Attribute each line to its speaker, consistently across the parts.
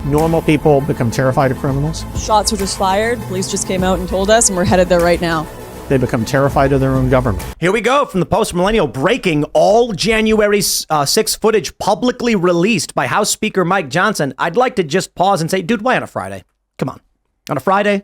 Speaker 1: normal people become terrified of criminals.
Speaker 2: Shots were just fired. Police just came out and told us, and we're headed there right now.
Speaker 1: They become terrified of their own government.
Speaker 3: Here we go from the Post-Millennial. Breaking: all January 6 footage publicly released by House Speaker Mike Johnson. I'd like to just pause and say, dude, why on a Friday? Come on. On a Friday?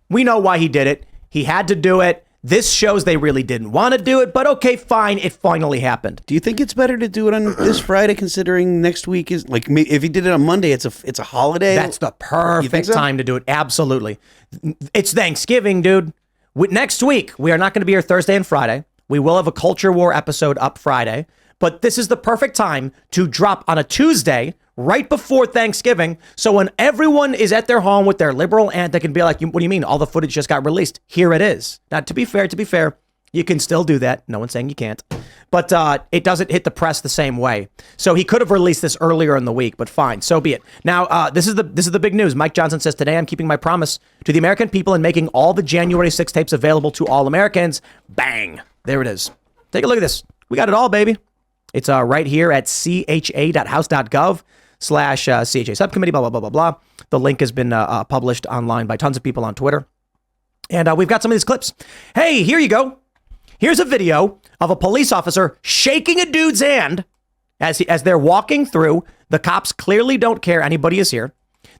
Speaker 3: We know why he did it. He had to do it. This shows they really didn't want to do it, but okay, fine. It finally happened.
Speaker 4: Do you think it's better to do it on this Friday, considering next week is like, if he did it on Monday, it's a holiday?
Speaker 3: That's the perfect time to do it. Absolutely. It's Thanksgiving, dude. Next week, we are not going to be here Thursday and Friday. We will have a Culture War episode up Friday, but this is the perfect time to drop on a Tuesday right before Thanksgiving. So when everyone is at their home with their liberal aunt, they can be like, what do you mean? All the footage just got released. Here it is. Now, to be fair, you can still do that. No one's saying you can't, but it doesn't hit the press the same way. So he could have released this earlier in the week, but fine, so be it. Now, this is the big news. Mike Johnson says, today I'm keeping my promise to the American people and making all the January 6 tapes available to all Americans. Bang. There it is. Take a look at this. We got it all, baby. It's right here at cha.house.gov/CHA subcommittee, blah, blah, blah, blah, blah. The link has been published online by tons of people on Twitter. And we've got some of these clips. Hey, here you go. Here's a video of a police officer shaking a dude's hand as they're walking through. The cops clearly don't care anybody is here.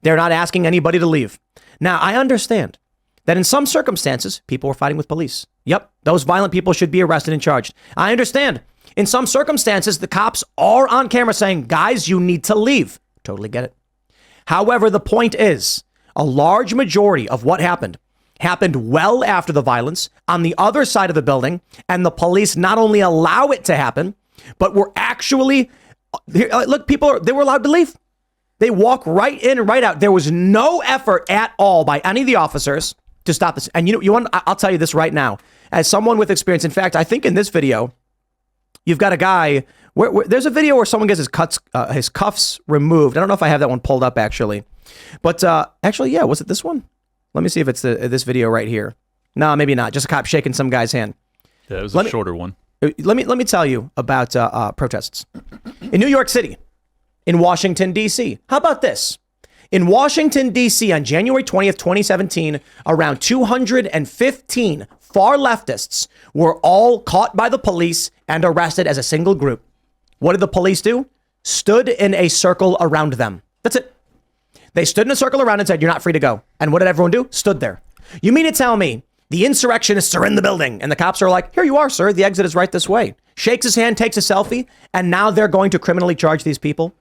Speaker 3: They're not asking anybody to leave. Now, I understand that in some circumstances, people were fighting with police. Yep, those violent people should be arrested and charged. I understand. In some circumstances, the cops are on camera saying, guys, you need to leave. Totally get it. However, the point is, a large majority of what happened well after the violence on the other side of the building, and the police not only allow it to happen, but were actually, look, they were allowed to leave. They walk right in and right out. There was no effort at all by any of the officers to stop this. And I'll tell you this right now, as someone with experience. In fact, I think in this video, you've got a guy where there's a video where someone gets his cuffs removed. I don't know if I have that one pulled up actually, but actually, yeah, was it this one? Let me see if it's this video right here. No, maybe not. Just a cop shaking some guy's hand.
Speaker 5: Yeah, it was a shorter one.
Speaker 3: Let me tell you about protests in New York City, in Washington, D.C. How about this? In Washington, D.C. on January 20th, 2017, around 215 far leftists were all caught by the police and arrested as a single group. What did the police do? Stood in a circle around them. That's it. They stood in a circle around and said, you're not free to go. And what did everyone do? Stood there. You mean to tell me the insurrectionists are in the building and the cops are like, here you are, sir. The exit is right this way. Shakes his hand, takes a selfie, and now they're going to criminally charge these people?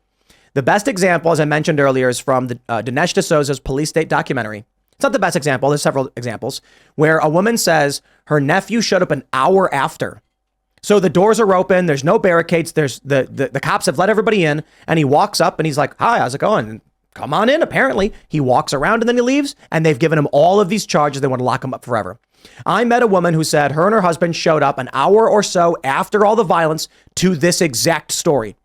Speaker 3: The best example, as I mentioned earlier, is from the Dinesh D'Souza's Police State documentary. It's not the best example. There's several examples where a woman says her nephew showed up an hour after. So the doors are open. There's no barricades. There's the cops have let everybody in, and he walks up and he's like, hi, how's it going? Come on in. Apparently he walks around and then he leaves, and they've given him all of these charges. They want to lock him up forever. I met a woman who said her and her husband showed up an hour or so after all the violence to this exact story.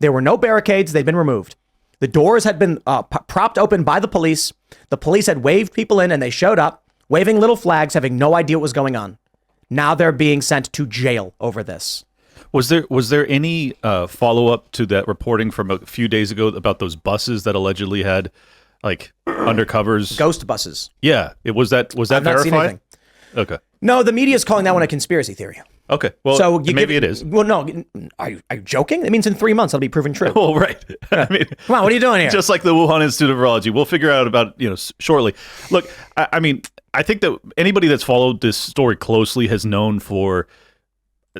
Speaker 3: There were no barricades. They'd been removed. The doors had been propped open by the police. The police had waved people in and they showed up, waving little flags, having no idea what was going on. Now they're being sent to jail over this.
Speaker 5: Was there any follow-up to that reporting from a few days ago about those buses that allegedly had like undercovers?
Speaker 3: Ghost buses.
Speaker 5: Yeah. Was that
Speaker 3: I've not seen
Speaker 5: verified?
Speaker 3: anything.
Speaker 5: Okay.
Speaker 3: No, the media is calling that one a conspiracy theory.
Speaker 5: Okay. Well,
Speaker 3: so
Speaker 5: maybe it is.
Speaker 3: Well, no. Are you joking? It means in 3 months it'll be proven true.
Speaker 5: Oh, right. I mean,
Speaker 3: come on, what are you doing here?
Speaker 5: Just like the Wuhan Institute of Virology. We'll figure out about, shortly. Look, I mean, I think that anybody that's followed this story closely has known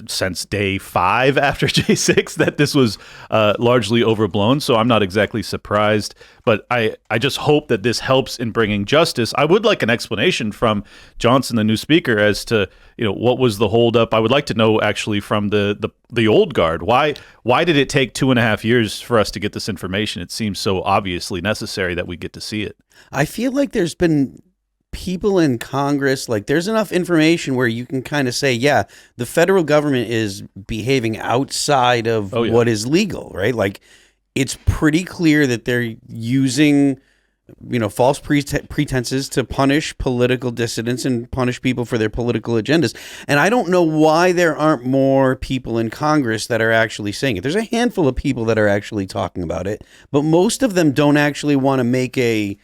Speaker 5: since day 5 after J6 that this was largely overblown. So I'm not exactly surprised, but I just hope that this helps in bringing justice. I would like an explanation from Johnson, the new speaker, as to, what was the holdup. I would like to know actually from the old guard. Why did it take 2.5 years for us to get this information? It seems so obviously necessary that we get to see it.
Speaker 4: I feel like there's been people in Congress, like there's enough information where you can kind of say, yeah, the federal government is behaving outside of what is legal, right? Like it's pretty clear that they're using false pretenses to punish political dissidents and punish people for their political agendas. And I don't know why there aren't more people in Congress that are actually saying it. There's a handful of people that are actually talking about it, but most of them don't actually want to make a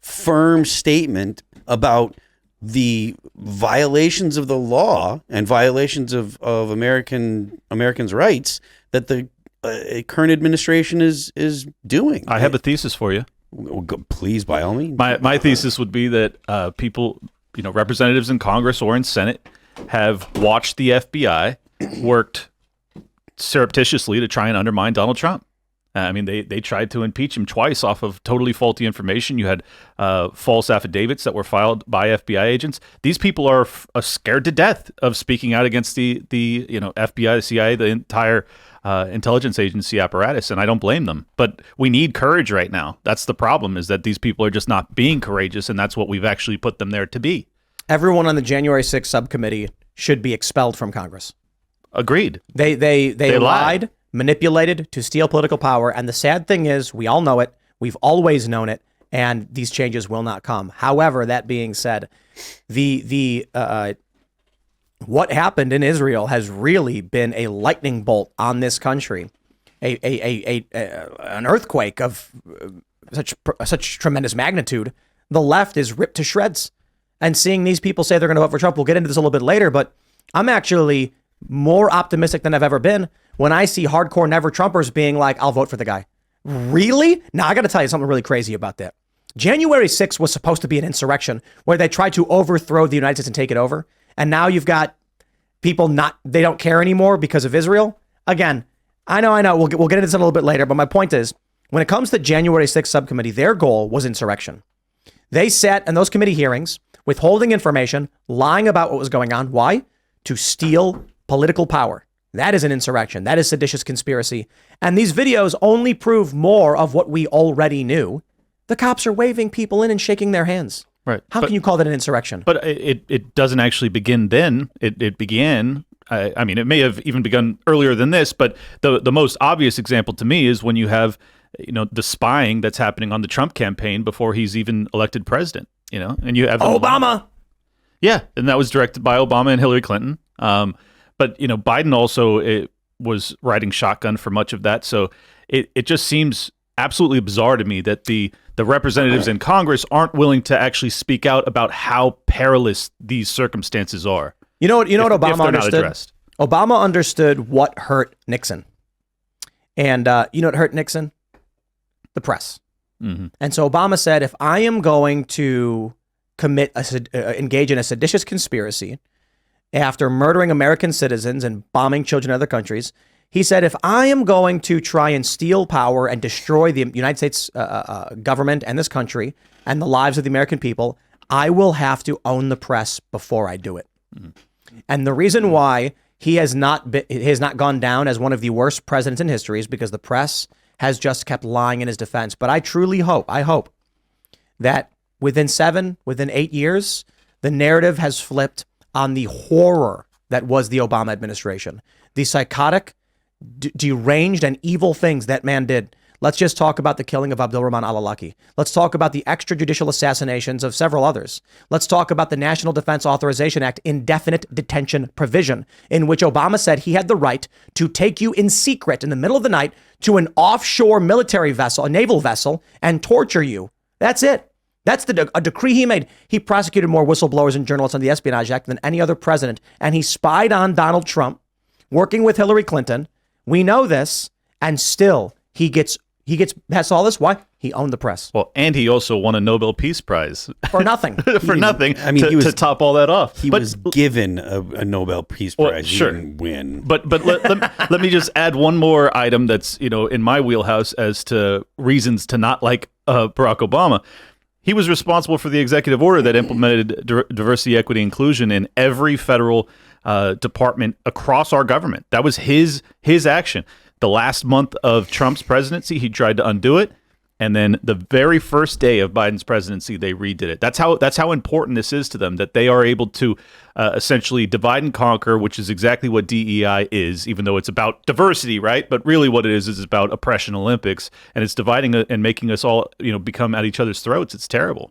Speaker 4: firm statement about the violations of the law and violations of Americans' rights that the current administration is doing.
Speaker 5: I have a thesis for you.
Speaker 4: Please, by all means.
Speaker 5: My thesis would be that people, representatives in Congress or in Senate, have watched the FBI worked surreptitiously to try and undermine Donald Trump. I mean, they tried to impeach him twice off of totally faulty information. You had false affidavits that were filed by FBI agents. These people are scared to death of speaking out against the FBI, the CIA, the entire intelligence agency apparatus, and I don't blame them. But we need courage right now. That's the problem, is that these people are just not being courageous, and that's what we've actually put them there to be.
Speaker 3: Everyone on the January 6th subcommittee should be expelled from Congress.
Speaker 5: Agreed.
Speaker 3: They lied, manipulated to steal political power, and the sad thing is, we all know it. We've always known it, and these changes will not come. However, that being said, what happened in Israel has really been a lightning bolt on this country, an earthquake of such tremendous magnitude. The left is ripped to shreds, and seeing these people say they're going to vote for Trump. We'll get into this a little bit later, but I'm actually more optimistic than I've ever been when I see hardcore never Trumpers being like, I'll vote for the guy. Really? Now, I got to tell you something really crazy about that. January 6th was supposed to be an insurrection where they tried to overthrow the United States and take it over. And now you've got people they don't care anymore because of Israel. Again, I know. We'll get into this a little bit later. But my point is, when it comes to January 6th subcommittee, their goal was insurrection. They sat in those committee hearings withholding information, lying about what was going on. Why? To steal political power. That is an insurrection. That is seditious conspiracy. And these videos only prove more of what we already knew. The cops are waving people in and shaking their hands.
Speaker 5: Right.
Speaker 3: How can you call that an insurrection?
Speaker 5: But it doesn't actually begin then. It began. I mean, it may have even begun earlier than this. But the most obvious example to me is when you have, the spying that's happening on the Trump campaign before he's even elected president. And you have
Speaker 3: Obama.
Speaker 5: Yeah, and that was directed by Obama and Hillary Clinton. But Biden also was riding shotgun for much of that. So it just seems absolutely bizarre to me that the representatives in Congress aren't willing to actually speak out about how perilous these circumstances are.
Speaker 3: You know what Obama
Speaker 5: if they're
Speaker 3: understood?
Speaker 5: Not addressed.
Speaker 3: Obama understood what hurt Nixon. And you know what hurt Nixon? The press.
Speaker 5: Mm-hmm.
Speaker 3: And so Obama said, if I am going to engage in a seditious conspiracy after murdering American citizens and bombing children in other countries, he said, if I am going to try and steal power and destroy the United States government and this country and the lives of the American people, I will have to own the press before I do it. Mm-hmm. And the reason why he has not gone down as one of the worst presidents in history is because the press has just kept lying in his defense. But I truly hope that within 8 years, the narrative has flipped on the horror that was the Obama administration, the psychotic, deranged and evil things that man did. Let's just talk about the killing of Abdulrahman al-Awlaki. Let's talk about the extrajudicial assassinations of several others. Let's talk about the National Defense Authorization Act indefinite detention provision, in which Obama said he had the right to take you in secret in the middle of the night to an offshore military vessel, a naval vessel, and torture you. That's it. That's a decree he made. He prosecuted more whistleblowers and journalists on the Espionage Act than any other president, and he spied on Donald Trump, working with Hillary Clinton. We know this, and still he gets past all this. Why? He owned the press.
Speaker 5: Well, and he also won a Nobel Peace Prize
Speaker 3: for nothing.
Speaker 5: Nothing.
Speaker 4: I mean,
Speaker 5: to top all that off,
Speaker 4: he was given a Nobel Peace Prize.
Speaker 5: Well, sure.
Speaker 4: He didn't win.
Speaker 5: But let me just add one more item that's in my wheelhouse as to reasons to not like Barack Obama. He was responsible for the executive order that implemented diversity, equity, inclusion in every federal department across our government. That was his action. The last month of Trump's presidency, he tried to undo it. And then the very first day of Biden's presidency, they redid it. That's how important this is to them, that they are able to essentially divide and conquer, which is exactly what DEI is, even though it's about diversity, right? But really what it is about oppression Olympics, and it's dividing and making us all, become at each other's throats. It's terrible.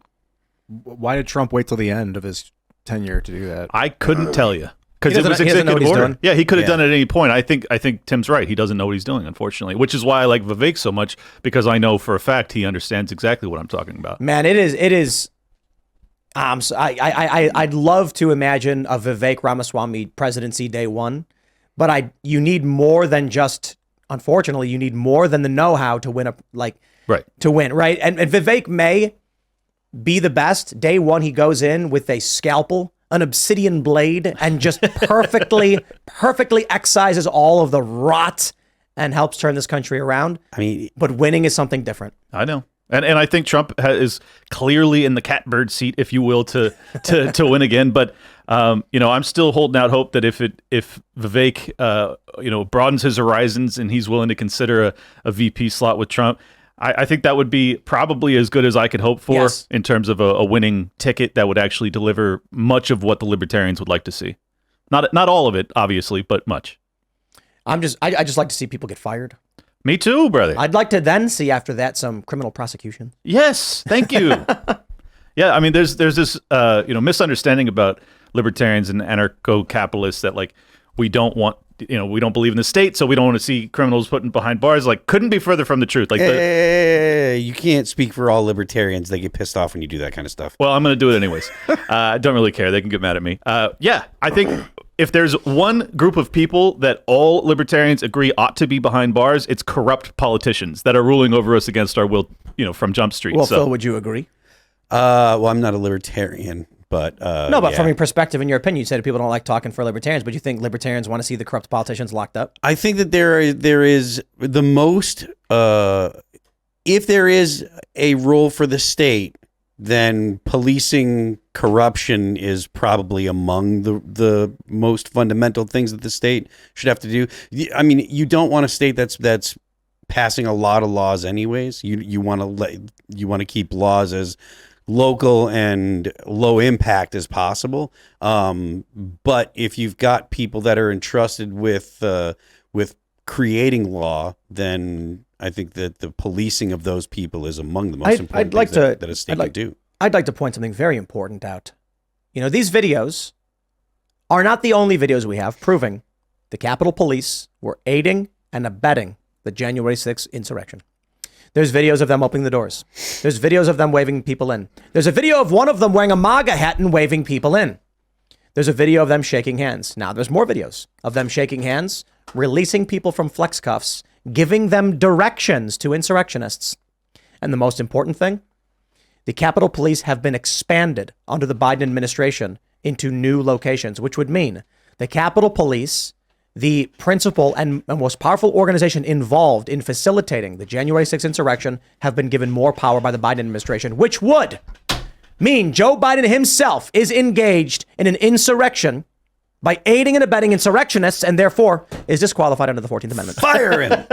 Speaker 6: Why did Trump wait till the end of his tenure to do that?
Speaker 5: I couldn't tell you. Because it was
Speaker 3: he doesn't know what
Speaker 5: executive
Speaker 3: he's
Speaker 5: order.
Speaker 3: doing.
Speaker 5: Yeah, he could have done it at any point. I think Tim's right. He doesn't know what he's doing, unfortunately, which is why I like Vivek so much, because I know for a fact he understands exactly what I'm talking about.
Speaker 3: Man, it is. I'd love to imagine a Vivek Ramaswamy presidency day one, but you need more than just. Unfortunately, you need more than the know-how to win to win, right? And Vivek may be the best. Day one, he goes in with a scalpel, an obsidian blade, and just perfectly excises all of the rot and helps turn this country around. I mean, but winning is something different.
Speaker 5: I know. And I think Trump is clearly in the catbird seat, if you will, to win again. But I'm still holding out hope that if Vivek broadens his horizons and he's willing to consider a VP slot with Trump, I think that would be probably as good as I could hope for in terms of a winning ticket that would actually deliver much of what the Libertarians would like to see. Not all of it, obviously, but much. I just
Speaker 3: like to see people get fired.
Speaker 5: Me too, brother.
Speaker 3: I'd like to then see after that some criminal prosecution.
Speaker 5: Yes, thank you. Yeah, I mean, there's this misunderstanding about libertarians and anarcho-capitalists that we don't believe in the state, so we don't want to see criminals put behind bars. Couldn't be further from the truth.
Speaker 4: You can't speak for all libertarians. They get pissed off when you do that kind of stuff.
Speaker 5: Well, I'm going to do it anyways. I don't really care. They can get mad at me. I think if there's one group of people that all libertarians agree ought to be behind bars, it's corrupt politicians that are ruling over us against our will, from Jump Street.
Speaker 3: Well, Phil, would you agree?
Speaker 4: Well, I'm not a libertarian. But
Speaker 3: from your perspective, in your opinion, you said people don't like talking for libertarians, but you think libertarians want to see the corrupt politicians locked up?
Speaker 4: I think that there is the most, if there is a role for the state, then policing corruption is probably among the most fundamental things that the state should have to do. I mean, you don't want a state that's passing a lot of laws anyways. You want to keep laws as local and low impact as possible. But if you've got people that are entrusted with creating law, then I think that the policing of those people is among the most important things that a state can do.
Speaker 3: I'd like to point something very important out. These videos are not the only videos we have proving the Capitol Police were aiding and abetting the January 6th insurrection. There's videos of them opening the doors. There's videos of them waving people in. There's a video of one of them wearing a MAGA hat and waving people in. There's a video of them shaking hands. Now, there's more videos of them shaking hands, releasing people from flex cuffs, giving them directions to insurrectionists. And the most important thing, the Capitol Police have been expanded under the Biden administration into new locations, which would mean the Capitol Police, the principal and most powerful organization involved in facilitating the January 6th insurrection, have been given more power by the Biden administration, which would mean Joe Biden himself is engaged in an insurrection by aiding and abetting insurrectionists and therefore is disqualified under the 14th Amendment.
Speaker 4: Fire him!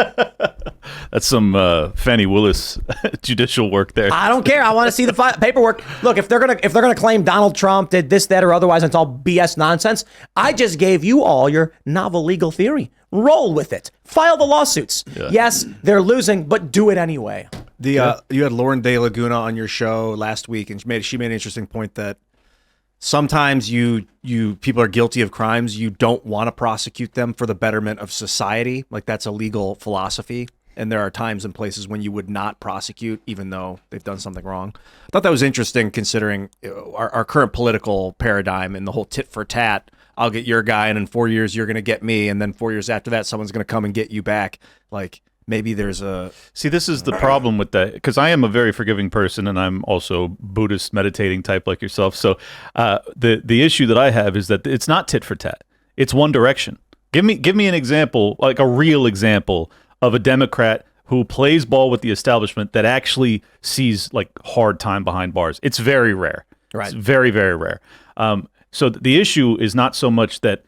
Speaker 5: That's some Fannie Willis judicial work there.
Speaker 3: I don't care. I want to see the paperwork. Look, if they're gonna claim Donald Trump did this, that, or otherwise, and it's all BS nonsense. I just gave you all your novel legal theory. Roll with it. File the lawsuits. Yeah. Yes, they're losing, but do it anyway.
Speaker 6: You had Lauren De Laguna on your show last week, and she made an interesting point that sometimes people are guilty of crimes. You don't want to prosecute them for the betterment of society. That's a legal philosophy. And there are times and places when you would not prosecute, even though they've done something wrong. I thought that was interesting, considering our current political paradigm and the whole tit for tat. I'll get your guy, and in 4 years you're going to get me, and then 4 years after that, someone's going to come and get you back. Maybe there's a...
Speaker 5: See, this is the problem with that, because I am a very forgiving person, and I'm also Buddhist meditating type like yourself. So the issue that I have is that it's not tit for tat. It's one direction. Give me an example, a real example of a Democrat who plays ball with the establishment that actually sees hard time behind bars. It's very rare. Right. It's very, very rare. So the issue is not so much that,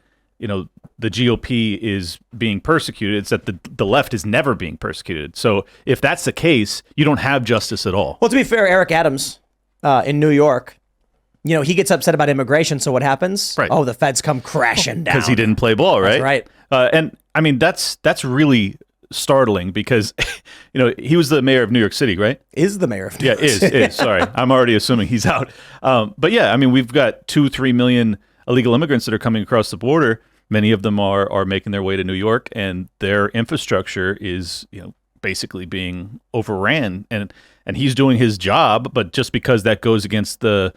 Speaker 5: the GOP is being persecuted. It's that the left is never being persecuted. So if that's the case, you don't have justice at all.
Speaker 3: Well, to be fair, Eric Adams in New York, he gets upset about immigration. So what happens?
Speaker 5: Right.
Speaker 3: Oh, the feds come crashing down.
Speaker 5: Because he didn't play ball, right?
Speaker 3: That's right.
Speaker 5: And I mean, that's really startling because, he was the mayor of New York City, right?
Speaker 3: Is the mayor of New York
Speaker 5: Yeah,
Speaker 3: City.
Speaker 5: is. Sorry. I'm already assuming he's out. But yeah, I mean, we've got 2-3 million illegal immigrants that are coming across the border. Many of them are making their way to New York, and their infrastructure is, basically being overran. And he's doing his job, but just because that goes against the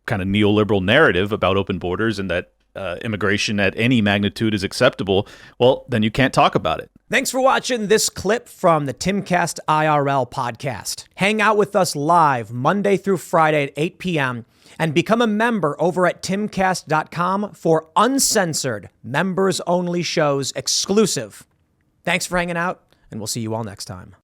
Speaker 5: kind of neoliberal narrative about open borders and that immigration at any magnitude is acceptable, well, then you can't talk about it.
Speaker 3: Thanks for watching this clip from the Timcast IRL podcast. Hang out with us live Monday through Friday at 8 p.m. and become a member over at timcast.com for uncensored, members-only shows exclusive. Thanks for hanging out, and we'll see you all next time.